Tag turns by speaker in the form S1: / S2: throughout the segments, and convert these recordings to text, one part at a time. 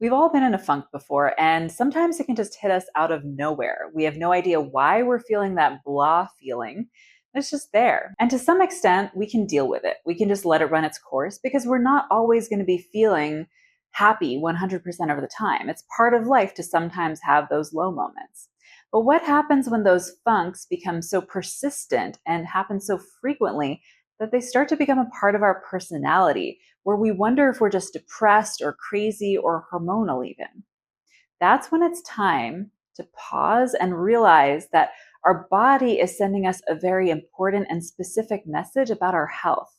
S1: We've all been in a funk before, and sometimes it can just hit us out of nowhere. We have no idea why we're feeling that blah feeling. It's just there. And to some extent, we can deal with it. We can just let it run its course because we're not always going to be feeling happy 100% of the time. It's part of life to sometimes have those low moments. But what happens when those funks become so persistent and happen so frequently that they start to become a part of our personality, where we wonder if we're just depressed or crazy or hormonal even? That's when it's time to pause and realize that our body is sending us a very important and specific message about our health.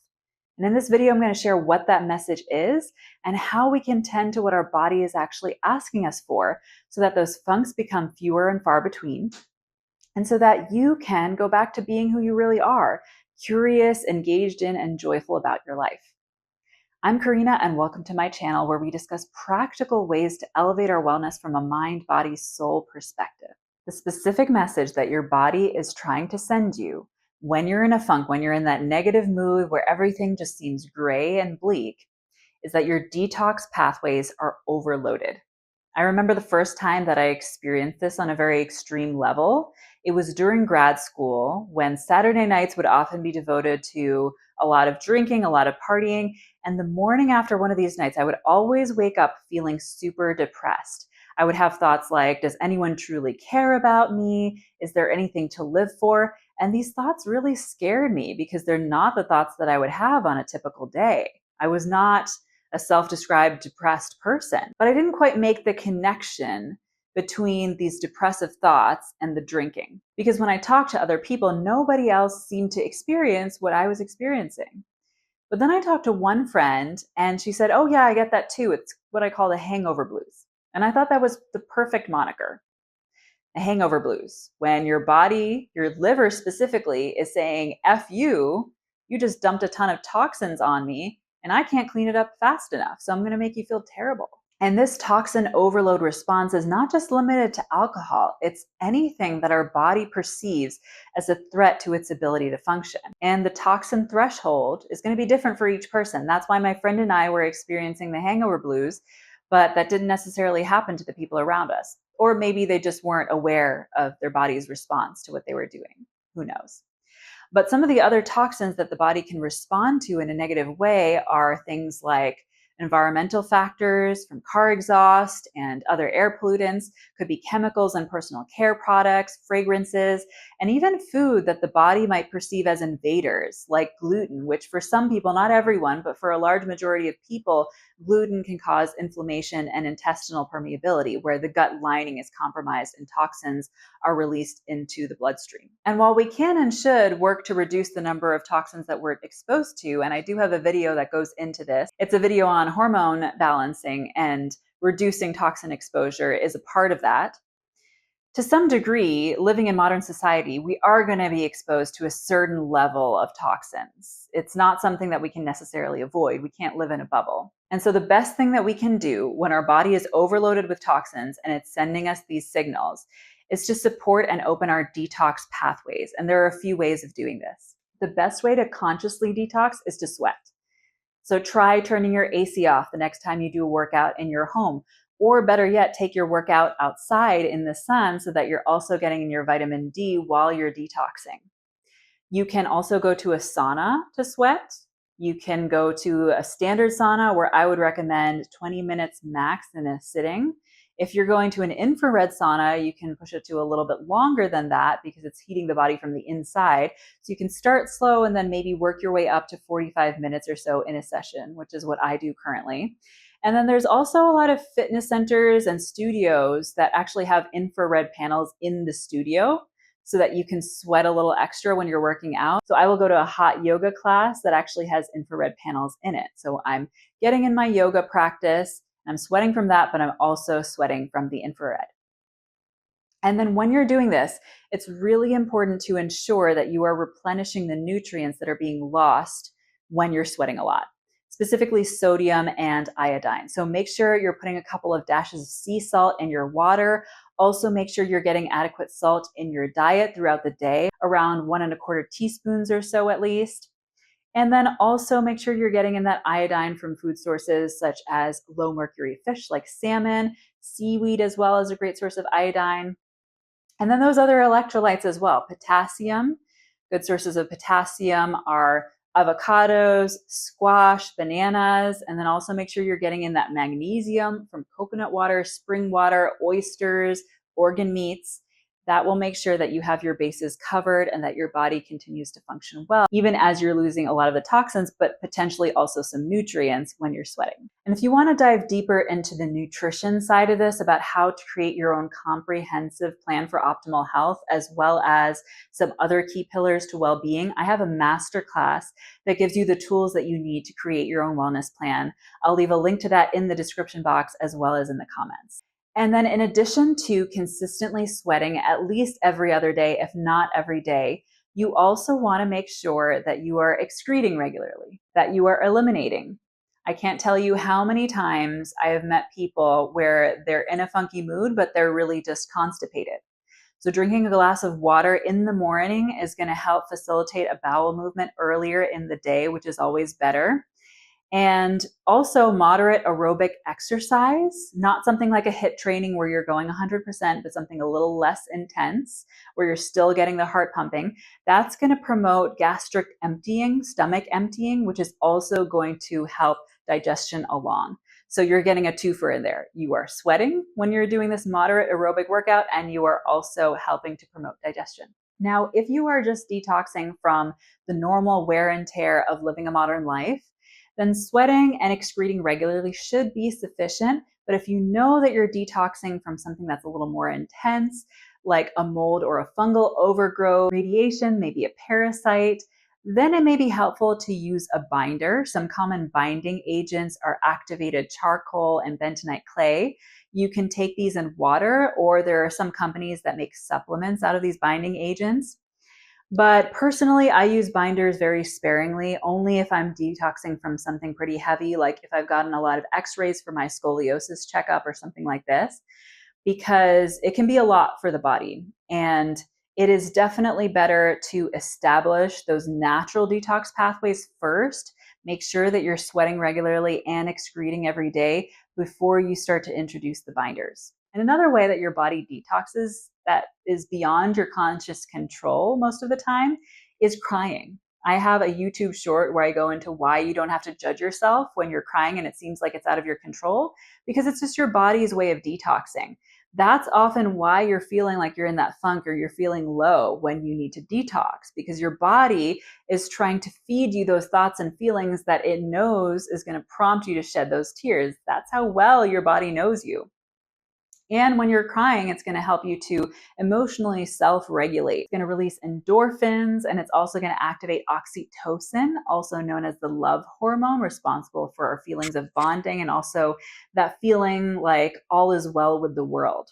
S1: And in this video, I'm going to share what that message is and how we can tend to what our body is actually asking us for so that those funks become fewer and far between, and so that you can go back to being who you really are, curious, engaged in, and joyful about your life. I'm Karina, and welcome to my channel where we discuss practical ways to elevate our wellness from a mind, body, soul perspective. The specific message that your body is trying to send you when you're in a funk, when you're in that negative mood where everything just seems gray and bleak, is that your detox pathways are overloaded. I remember the first time that I experienced this on a very extreme level. It was during grad school when Saturday nights would often be devoted to a lot of drinking, a lot of partying. And the morning after one of these nights, I would always wake up feeling super depressed. I would have thoughts like, does anyone truly care about me? Is there anything to live for? And these thoughts really scared me because they're not the thoughts that I would have on a typical day. I was not a self-described depressed person, but I didn't quite make the connection between these depressive thoughts and the drinking. Because when I talked to other people, nobody else seemed to experience what I was experiencing. But then I talked to one friend and she said, oh yeah, I get that too. It's what I call the hangover blues. And I thought that was the perfect moniker. The hangover blues. When your body, your liver specifically, is saying, F you just dumped a ton of toxins on me and I can't clean it up fast enough. So I'm going to make you feel terrible. And this toxin overload response is not just limited to alcohol. It's anything that our body perceives as a threat to its ability to function. And the toxin threshold is going to be different for each person. That's why my friend and I were experiencing the hangover blues, but that didn't necessarily happen to the people around us. Or maybe they just weren't aware of their body's response to what they were doing. Who knows? But some of the other toxins that the body can respond to in a negative way are things like environmental factors from car exhaust and other air pollutants, could be chemicals and personal care products, fragrances, and even food that the body might perceive as invaders, like gluten, which for some people, not everyone, but for a large majority of people, gluten can cause inflammation and intestinal permeability, where the gut lining is compromised and toxins are released into the bloodstream. And while we can and should work to reduce the number of toxins that we're exposed to, and I do have a video that goes into this, it's a video on hormone balancing, and reducing toxin exposure is a part of that. To some degree, living in modern society, we are going to be exposed to a certain level of toxins. It's not something that we can necessarily avoid. We can't live in a bubble. And so the best thing that we can do when our body is overloaded with toxins and it's sending us these signals is to support and open our detox pathways. And there are a few ways of doing this. The best way to consciously detox is to sweat. So try turning your AC off the next time you do a workout in your home. Or better yet, take your workout outside in the sun so that you're also getting in your vitamin D while you're detoxing. You can also go to a sauna to sweat. You can go to a standard sauna, where I would recommend 20 minutes max in a sitting. If you're going to an infrared sauna, you can push it to a little bit longer than that because it's heating the body from the inside. So you can start slow and then maybe work your way up to 45 minutes or so in a session, which is what I do currently. And then there's also a lot of fitness centers and studios that actually have infrared panels in the studio so that you can sweat a little extra when you're working out. So I will go to a hot yoga class that actually has infrared panels in it. So I'm getting in my yoga practice, I'm sweating from that, but I'm also sweating from the infrared. And then when you're doing this, it's really important to ensure that you are replenishing the nutrients that are being lost when you're sweating a lot, specifically sodium and iodine. So make sure you're putting a couple of dashes of sea salt in your water. Also make sure you're getting adequate salt in your diet throughout the day, around 1¼ teaspoons or so at least. And then also make sure you're getting in that iodine from food sources such as low mercury fish like salmon, seaweed as well as a great source of iodine. And then those other electrolytes as well. Potassium, good sources of potassium are avocados, squash, bananas, and then also make sure you're getting in that magnesium from coconut water, spring water, oysters, organ meats. That will make sure that you have your bases covered and that your body continues to function well, even as you're losing a lot of the toxins, but potentially also some nutrients when you're sweating. And if you want to dive deeper into the nutrition side of this, about how to create your own comprehensive plan for optimal health, as well as some other key pillars to well-being, I have a masterclass that gives you the tools that you need to create your own wellness plan. I'll leave a link to that in the description box as well as in the comments. And then in addition to consistently sweating at least every other day, if not every day, you also want to make sure that you are excreting regularly, that you are eliminating. I can't tell you how many times I have met people where they're in a funky mood, but they're really just constipated. So drinking a glass of water in the morning is going to help facilitate a bowel movement earlier in the day, which is always better. And also moderate aerobic exercise, not something like a HIIT training where you're going 100%, but something a little less intense where you're still getting the heart pumping. That's going to promote gastric emptying, stomach emptying, which is also going to help digestion along. So you're getting a twofer in there. You are sweating when you're doing this moderate aerobic workout, and you are also helping to promote digestion. Now, if you are just detoxing from the normal wear and tear of living a modern life, then sweating and excreting regularly should be sufficient. But if you know that you're detoxing from something that's a little more intense, like a mold or a fungal overgrowth, radiation, maybe a parasite, then it may be helpful to use a binder. Some common binding agents are activated charcoal and bentonite clay. You can take these in water, or there are some companies that make supplements out of these binding agents. But personally, I use binders very sparingly, only if I'm detoxing from something pretty heavy, like if I've gotten a lot of x-rays for my scoliosis checkup or something like this, because it can be a lot for the body. And it is definitely better to establish those natural detox pathways first. Make sure that you're sweating regularly and excreting every day before you start to introduce the binders. And another way that your body detoxes that is beyond your conscious control most of the time is crying. I have a YouTube short where I go into why you don't have to judge yourself when you're crying and it seems like it's out of your control, because it's just your body's way of detoxing. That's often why you're feeling like you're in that funk or you're feeling low when you need to detox, because your body is trying to feed you those thoughts and feelings that it knows is going to prompt you to shed those tears. That's how well your body knows you. And when you're crying, it's going to help you to emotionally self-regulate. It's going to release endorphins, and it's also going to activate oxytocin, also known as the love hormone, responsible for our feelings of bonding and also that feeling like all is well with the world.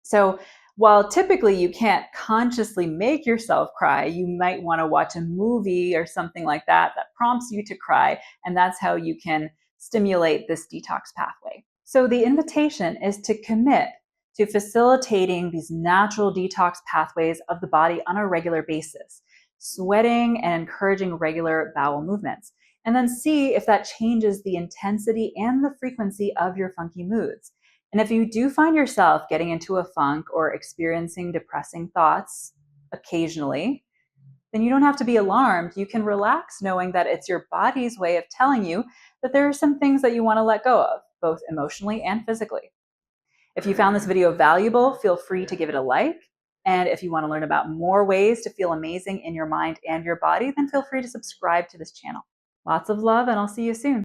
S1: So while typically you can't consciously make yourself cry, you might want to watch a movie or something like that that prompts you to cry, and that's how you can stimulate this detox pathway. So the invitation is to commit to facilitating these natural detox pathways of the body on a regular basis, sweating and encouraging regular bowel movements, and then see if that changes the intensity and the frequency of your funky moods. And if you do find yourself getting into a funk or experiencing depressing thoughts occasionally, then you don't have to be alarmed. You can relax knowing that it's your body's way of telling you that there are some things that you want to let go of, both emotionally and physically. If you found this video valuable, feel free to give it a like. And if you want to learn about more ways to feel amazing in your mind and your body, then feel free to subscribe to this channel. Lots of love, and I'll see you soon.